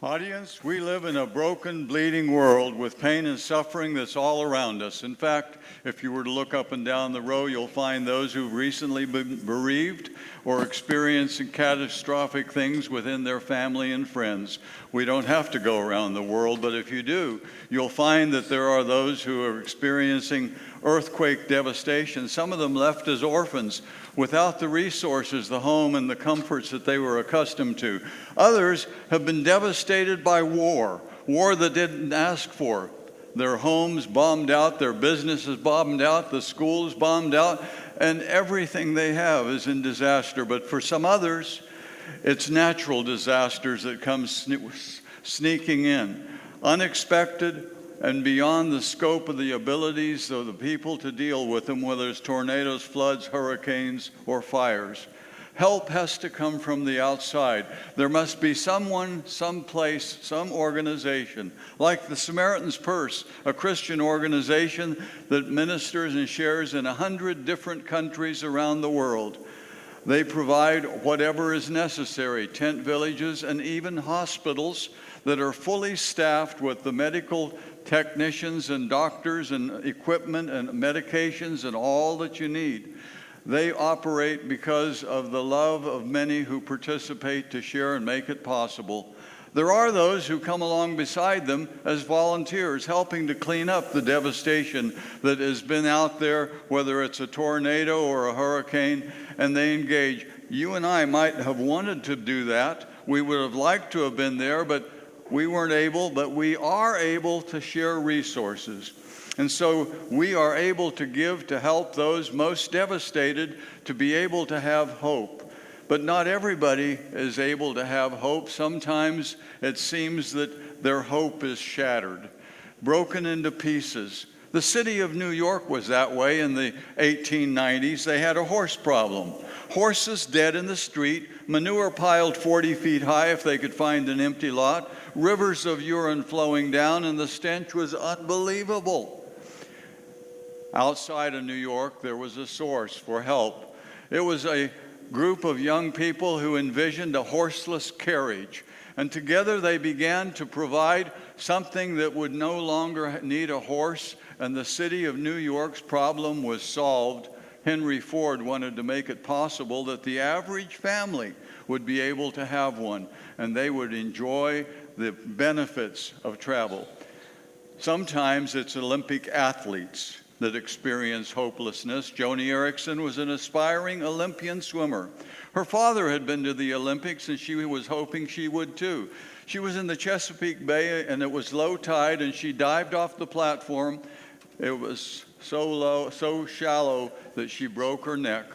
Audience, we live in a broken, bleeding world with pain and suffering that's all around us. In fact, if you were to look up and down the row, you'll find those who've recently been bereaved or experiencing catastrophic things within their family and friends. We don't have to go around the world, but if you do, you'll find that there are those who are experiencing earthquake devastation, some of them left as orphans without the resources, the home, and the comforts that they were accustomed to. Others have been devastated by war that didn't ask for. Their homes bombed out, their businesses bombed out, the schools bombed out, and everything they have is in disaster. But for some others, it's natural disasters that come sneaking in, unexpected, and beyond the scope of the abilities of the people to deal with them, whether it's tornadoes, floods, hurricanes, or fires. Help has to come from the outside. There must be someone, someplace, some organization, like the Samaritan's Purse, a Christian organization that ministers and shares in 100 different countries around the world. They provide whatever is necessary, tent villages and even hospitals that are fully staffed with the medical technicians and doctors and equipment and medications and all that you need. They operate because of the love of many who participate to share and make it possible. There are those who come along beside them as volunteers, helping to clean up the devastation that has been out there, whether it's a tornado or a hurricane, and they engage. You and I might have wanted to do that. We would have liked to have been there, but we weren't able, but we are able to share resources. And so we are able to give to help those most devastated to be able to have hope. But not everybody is able to have hope. Sometimes it seems that their hope is shattered, broken into pieces. The city of New York was that way in the 1890s. They had a horse problem. Horses dead in the street, manure piled 40 feet high if they could find an empty lot, rivers of urine flowing down, and the stench was unbelievable. Outside of New York, there was a source for help. It was a group of young people who envisioned a horseless carriage, and together they began to provide something that would no longer need a horse, and the city of New York's problem was solved. Henry Ford wanted to make it possible that the average family would be able to have one, and they would enjoy the benefits of travel. Sometimes it's Olympic athletes that experience hopelessness. Joni Eareckson was an aspiring Olympian swimmer. Her father had been to the Olympics, and she was hoping she would too. She was in the Chesapeake Bay, and it was low tide, and she dived off the platform. It was so shallow that she broke her neck,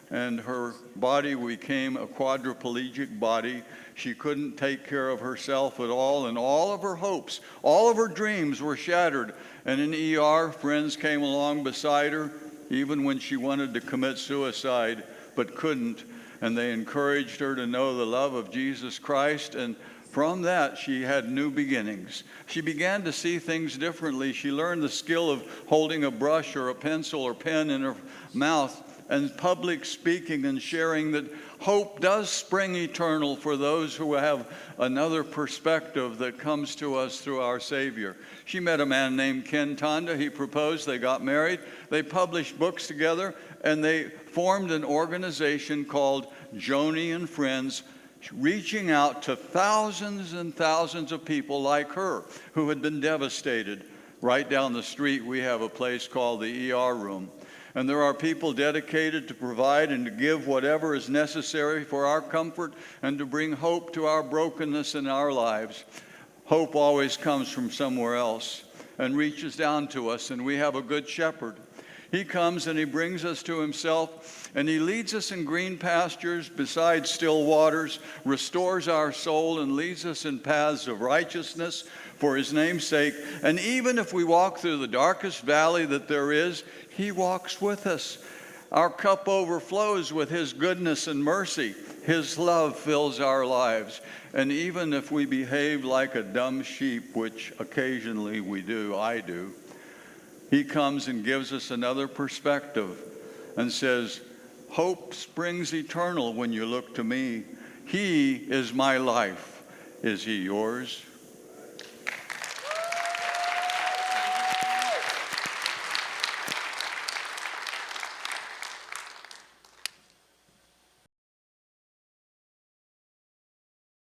and her body became a quadriplegic body. She couldn't take care of herself at all, and all of her hopes, all of her dreams were shattered. And in ER, friends came along beside her, even when she wanted to commit suicide, but couldn't. And they encouraged her to know the love of Jesus Christ, and from that, she had new beginnings. She began to see things differently. She learned the skill of holding a brush or a pencil or pen in her mouth, and public speaking and sharing that hope does spring eternal for those who have another perspective that comes to us through our Savior. She met a man named Ken Tonda. He proposed, they got married, they published books together, and they formed an organization called Joni and Friends, reaching out to thousands and thousands of people like her who had been devastated. Right down the street, we have a place called the ER room. And there are people dedicated to provide and to give whatever is necessary for our comfort and to bring hope to our brokenness in our lives. Hope always comes from somewhere else and reaches down to us, and we have a good shepherd. He comes and he brings us to himself, and he leads us in green pastures beside still waters, restores our soul, and leads us in paths of righteousness for his name's sake. And even if we walk through the darkest valley that there is, he walks with us. Our cup overflows with his goodness and mercy. His love fills our lives. And even if we behave like a dumb sheep, which occasionally we do, I do, he comes and gives us another perspective and says, hope springs eternal when you look to me. He is my life. Is he yours?